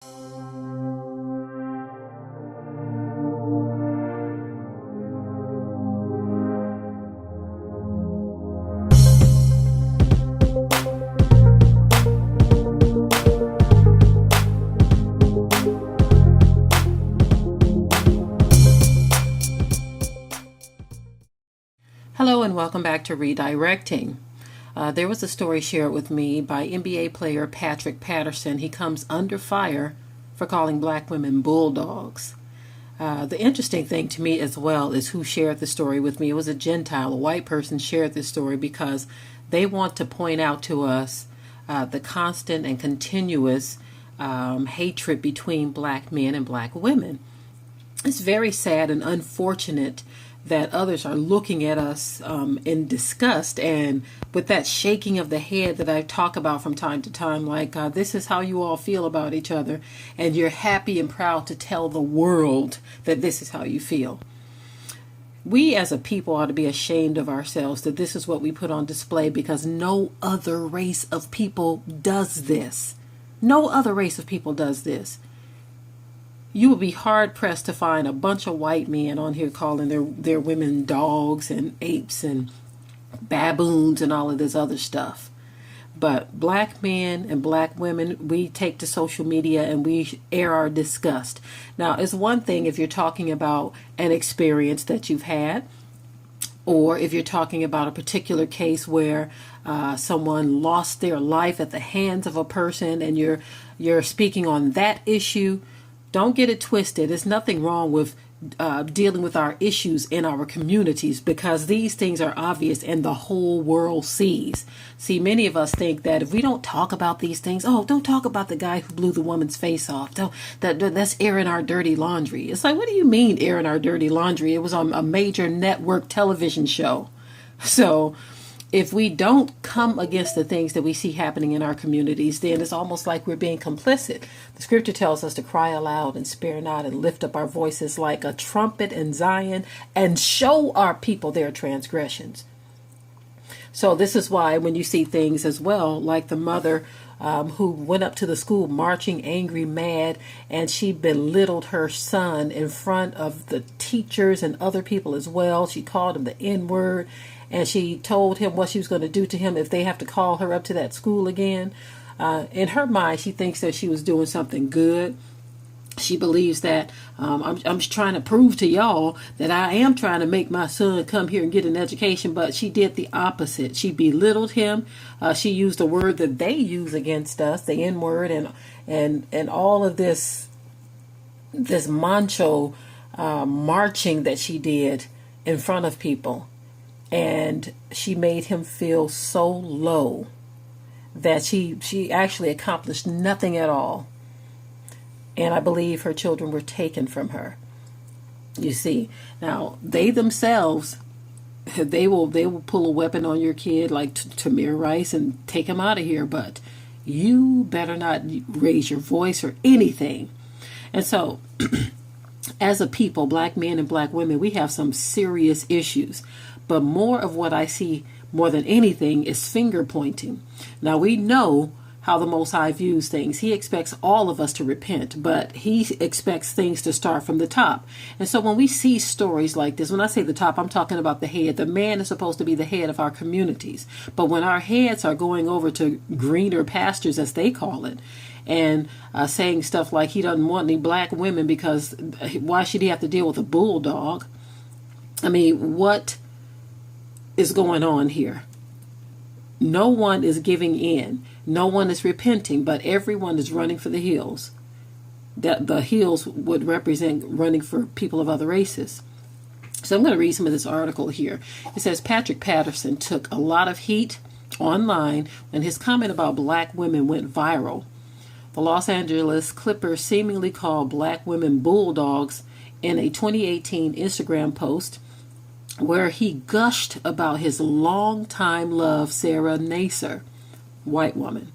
Hello and welcome back to Redirecting. There was a story shared with me by NBA player Patrick Patterson. He comes under fire for calling black women bulldogs. The interesting thing to me as well is who shared the story with me. It was a Gentile, a white person shared this story because they want to point out to us the constant and continuous hatred between black men and black women. It's very sad and unfortunate that others are looking at us in disgust and with that shaking of the head that I talk about from time to time, like this is how you all feel about each other, and you're happy and proud to tell the world that this is how you feel. We as a people ought to be ashamed of ourselves that this is what we put on display, because no other race of people does this. No other race of people does this. You would be hard-pressed to find a bunch of white men on here calling their women dogs and apes and baboons and all of this other stuff. But black men and black women, we take to social media and we air our disgust. Now, it's one thing if you're talking about an experience that you've had, or if you're talking about a particular case where someone lost their life at the hands of a person and you're speaking on that issue. Don't get it twisted. There's nothing wrong with dealing with our issues in our communities, because these things are obvious and the whole world sees. See, many of us think that if we don't talk about these things, don't talk about the guy who blew the woman's face off. That's airing our dirty laundry. It's like, what do you mean airing our dirty laundry? It was on a major network television show. So if we don't come against the things that we see happening in our communities, then it's almost like we're being complicit. The scripture tells us to cry aloud and spare not and lift up our voices like a trumpet in Zion and show our people their transgressions. So this is why when you see things as well, like the mother who went up to the school marching, angry, mad, and she belittled her son in front of the teachers and other people as well. She called him the N-word. And she told him what she was going to do to him if they have to call her up to that school again. In her mind, she thinks that she was doing something good. She believes that I'm trying to prove to y'all that I am trying to make my son come here and get an education. But she did the opposite. She belittled him. She used a word that they use against us, the N-word, and all of this macho marching that she did in front of people. And she made him feel so low that she actually accomplished nothing at all. And I believe her children were taken from her. You see, now they themselves, they will pull a weapon on your kid like Tamir Rice and take him out of here. But you better not raise your voice or anything. And so as a people, black men and black women, we have some serious issues. But more of what I see more than anything is finger pointing. Now, we know how the Most High views things. He expects all of us to repent, but he expects things to start from the top. And so when we see stories like this, when I say the top, I'm talking about the head. The man is supposed to be the head of our communities. But when our heads are going over to greener pastures, as they call it, and saying stuff like he doesn't want any black women because why should he have to deal with a bulldog? I mean, what is going on here? No one is giving in. No one is repenting, but everyone is running for the hills. That the hills would represent running for people of other races. So I'm going to read some of this article here. It says Patrick Patterson took a lot of heat online when his comment about black women went viral. The Los Angeles Clippers seemingly called black women bulldogs in a 2018 Instagram post, where he gushed about his longtime love, Sarah Nasser, white woman.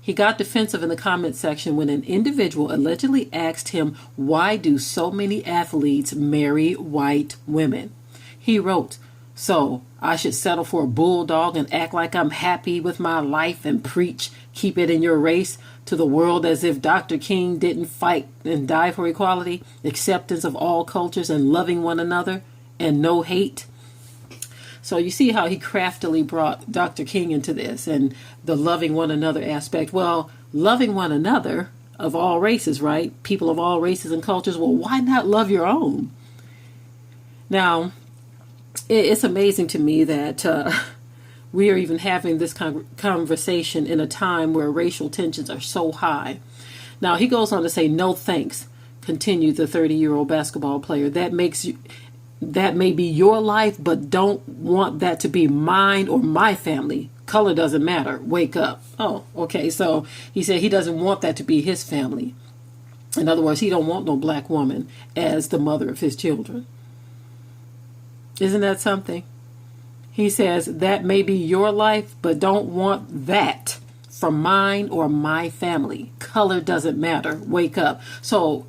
He got defensive in the comment section when an individual allegedly asked him, why do so many athletes marry white women? He wrote, so I should settle for a bulldog and act like I'm happy with my life and preach keep it in your race to the world as if Dr. King didn't fight and die for equality, acceptance of all cultures, and loving one another, and no hate. So you see how he craftily brought Dr. King into this and the loving one another aspect. Well, loving one another of all races, right? People of all races and cultures. Well, why not love your own? Now, it's amazing to me that we are even having this conversation in a time where racial tensions are so high. Now, he goes on to say, no thanks, continued the 30-year-old basketball player. That may be your life, but don't want that to be mine or my family. Color doesn't matter. Wake up. Oh, okay. So he said he doesn't want that to be his family. In other words, he don't want no black woman as the mother of his children. Isn't that something? He says that may be your life, but don't want that from mine or my family. Color doesn't matter. Wake up. So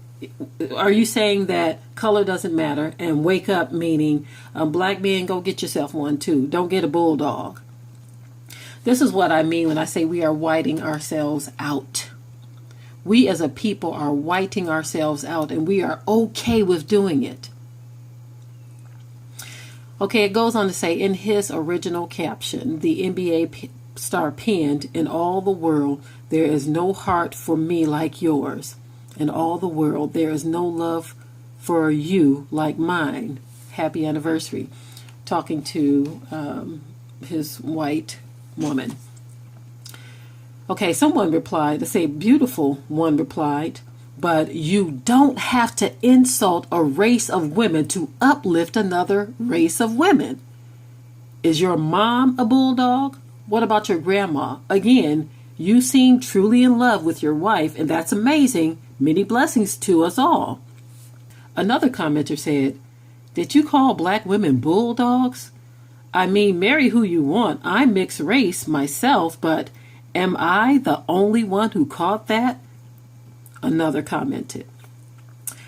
are you saying that color doesn't matter and wake up meaning black men, go get yourself one too. Don't get a bulldog. This is what I mean when I say we are whiting ourselves out. We as a people are whiting ourselves out, and we are okay with doing it. Okay, it goes on to say, in his original caption, the NBA star penned, in all the world, there is no heart for me like yours. In all the world, there is no love for you like mine. Happy anniversary. Talking to his white woman. Okay, someone replied, to say beautiful one replied, but you don't have to insult a race of women to uplift another race of women. Is your mom a bulldog? What about your grandma? Again, you seem truly in love with your wife, and that's amazing. Many blessings to us all. Another commenter said, did you call black women bulldogs? I mean, marry who you want. I'm mixed race myself, but am I the only one who caught that? Another commented.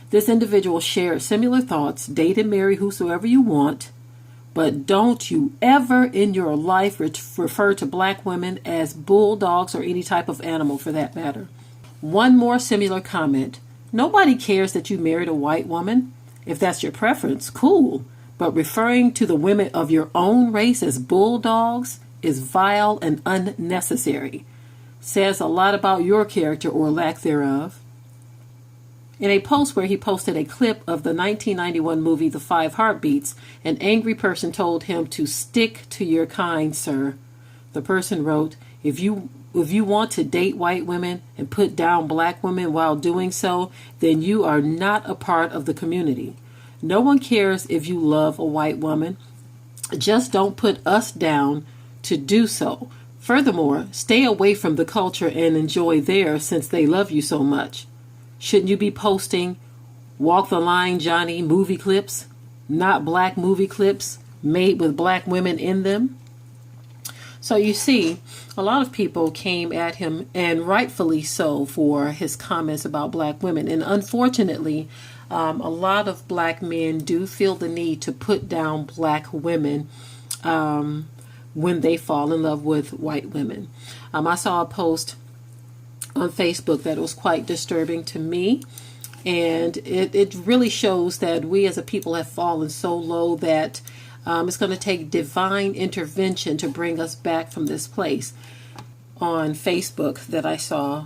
This individual shared similar thoughts. Date and marry whosoever you want, but don't you ever in your life refer to black women as bulldogs or any type of animal for that matter. One more similar comment. Nobody cares that you married a white woman. If that's your preference, cool. But referring to the women of your own race as bulldogs is vile and unnecessary. Says a lot about your character or lack thereof. In a post where he posted a clip of the 1991 movie The Five Heartbeats, an angry person told him to stick to your kind, sir. The person wrote, if you want to date white women and put down black women while doing so, then you are not a part of the community. No one cares if you love a white woman. Just don't put us down to do so. Furthermore, stay away from the culture and enjoy theirs since they love you so much. Shouldn't you be posting Walk the Line Johnny movie clips, not black movie clips made with black women in them? So you see, a lot of people came at him, and rightfully so, for his comments about black women. And unfortunately, a lot of black men do feel the need to put down black women when they fall in love with white women. I saw a post on Facebook that was quite disturbing to me, and it really shows that we as a people have fallen so low that it's going to take divine intervention to bring us back from this place. On Facebook that I saw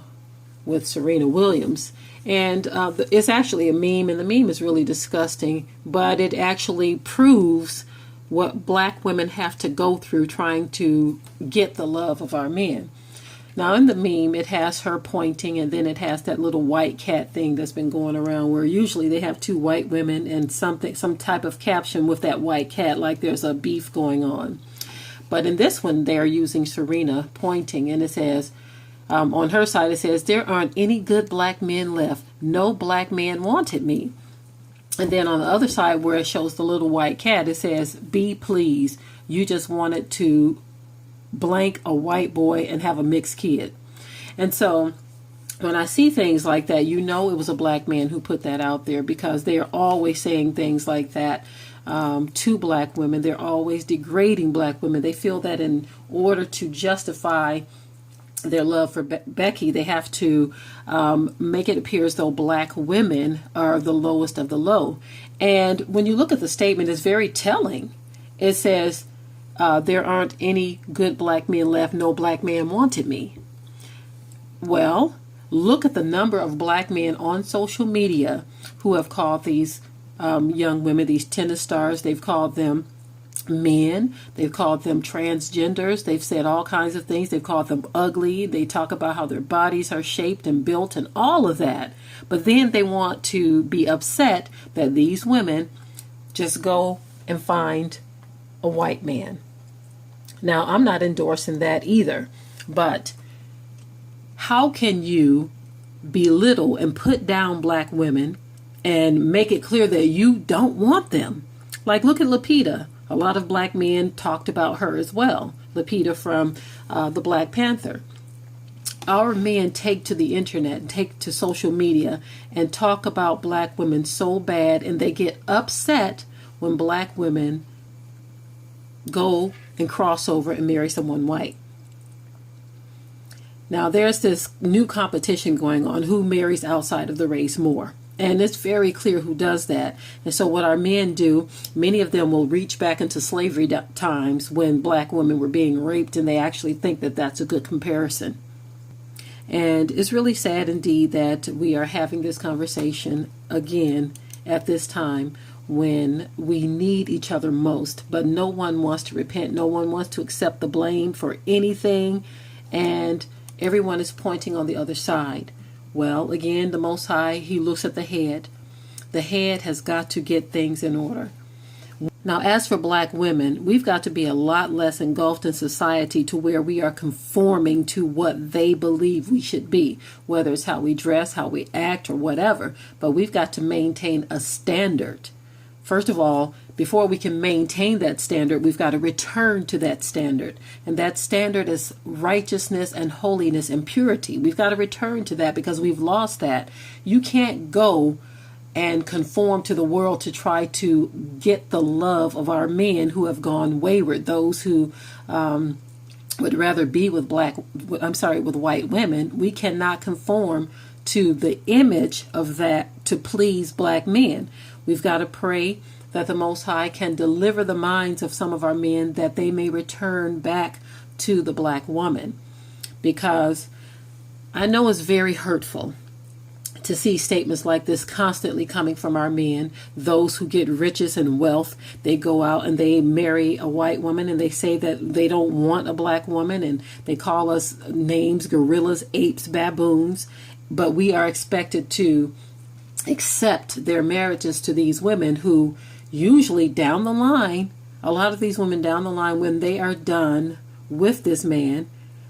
with Serena Williams, and it's actually a meme, and the meme is really disgusting, but it actually proves what black women have to go through trying to get the love of our men. Now, in the meme, it has her pointing, and then it has that little white cat thing that's been going around, where usually they have two white women and some type of caption with that white cat, like there's a beef going on. But in this one, they're using Serena pointing, and it says, on her side, it says, there aren't any good black men left. No black man wanted me. And then on the other side, where it shows the little white cat, it says, be pleased. You just wanted to blank a white boy and have a mixed kid. And so when I see things like that, you know it was a black man who put that out there, because they are always saying things like that to black women. They're always degrading black women. They feel that in order to justify their love for Becky, they have to make it appear as though black women are the lowest of the low. And when you look at the statement, it's very telling. It says, there aren't any good black men left. No black man wanted me. Well, look at the number of black men on social media who have called these young women, these tennis stars. They've called them men. They've called them transgenders. They've said all kinds of things. They've called them ugly. They talk about how their bodies are shaped and built and all of that. But then they want to be upset that these women just go and find a white man. Now, I'm not endorsing that either, but how can you belittle and put down black women and make it clear that you don't want them? Like, look at Lupita. A lot of black men talked about her as well. Lupita from the Black Panther. Our men take to the internet and take to social media and talk about black women so bad, and they get upset when black women go and cross over and marry someone white. Now, there's this new competition going on, who marries outside of the race more. And it's very clear who does that. And so what our men do, many of them will reach back into slavery times when black women were being raped, and they actually think that that's a good comparison. And it's really sad indeed that we are having this conversation again at this time when we need each other most, but no one wants to repent. No one wants to accept the blame for anything, and everyone is pointing on the other side. Well, again, the Most High, He looks at the head. The head has got to get things in order. Now, as for black women, we've got to be a lot less engulfed in society to where we are conforming to what they believe we should be, whether it's how we dress, how we act, or whatever. But we've got to maintain a standard. First of all, before we can maintain that standard, we've got to return to that standard. And that standard is righteousness and holiness and purity. We've got to return to that because we've lost that. You can't go and conform to the world to try to get the love of our men who have gone wayward, those who would rather be with with white women. We cannot conform to the image of that to please black men. We've got to pray that the Most High can deliver the minds of some of our men that they may return back to the black woman. Because I know it's very hurtful to see statements like this constantly coming from our men, those who get riches and wealth. They go out and they marry a white woman and they say that they don't want a black woman, and they call us names, gorillas, apes, baboons. But we are expected to accept their marriages to these women who usually down the line, a lot of these women down the line, when they are done with this man,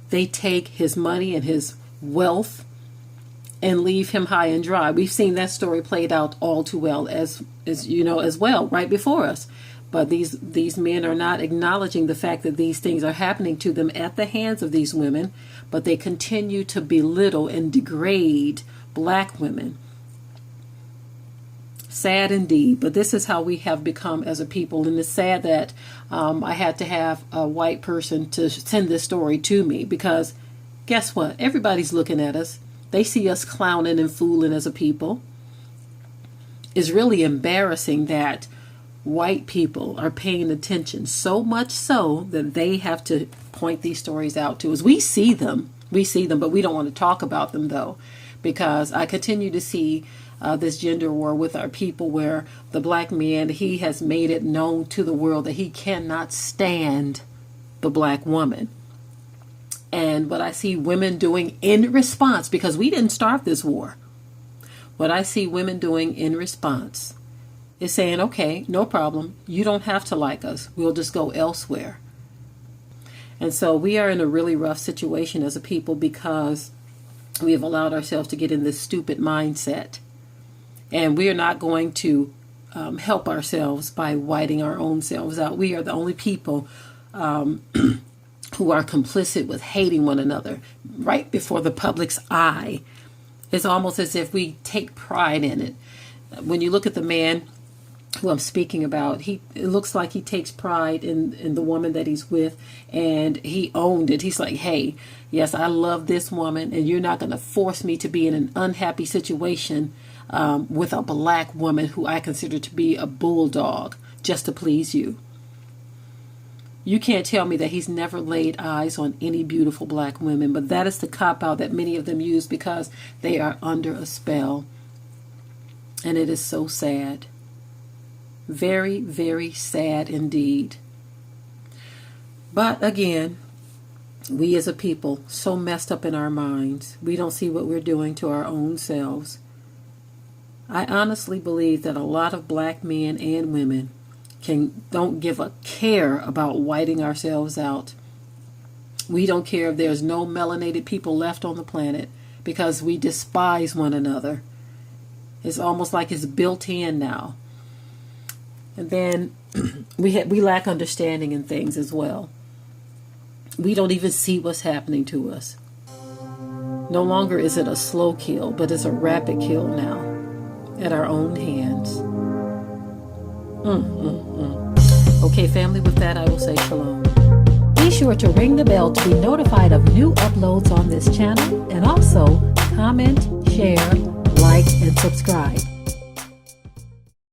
they take his money and his wealth and leave him high and dry. We've seen that story played out all too well as well right before us. But these men are not acknowledging the fact that these things are happening to them at the hands of these women, but they continue to belittle and degrade black women. Sad indeed, but this is how we have become as a people. And it's sad that I had to have a white person to send this story to me, because guess what? Everybody's looking at us. They see us clowning and fooling as a people. It's really embarrassing that white people are paying attention, so much so that they have to point these stories out to us. We see them, but we don't want to talk about them, though, because I continue to see this gender war with our people, where the black man, he has made it known to the world that he cannot stand the black woman. And what I see women doing in response, because we didn't start this war, what I see women doing in response is saying, okay, no problem. You don't have to like us. We'll just go elsewhere. And so we are in a really rough situation as a people because we have allowed ourselves to get in this stupid mindset. And we are not going to help ourselves by whiting our own selves out. We are the only people who are complicit with hating one another right before the public's eye. It's almost as if we take pride in it. When you look at the man who I'm speaking about, it looks like he takes pride in the woman that he's with, and he owned it. He's like, hey, yes, I love this woman, and you're not going to force me to be in an unhappy situation with a black woman who I consider to be a bulldog just to please you. You can't tell me that he's never laid eyes on any beautiful black women, but that is the cop-out that many of them use because they are under a spell. And it is so sad. Very, very sad indeed. But again, we as a people, so messed up in our minds, we don't see what we're doing to our own selves. I honestly believe that a lot of black men and women don't give a care about whiting ourselves out. We don't care if there's no melanated people left on the planet because we despise one another. It's almost like it's built in now. And then we lack understanding in things as well. We don't even see what's happening to us. No longer is it a slow kill, but it's a rapid kill now at our own hands. Okay, family, with that, I will say shalom. Be sure to ring the bell to be notified of new uploads on this channel, and also comment, share, like, and subscribe.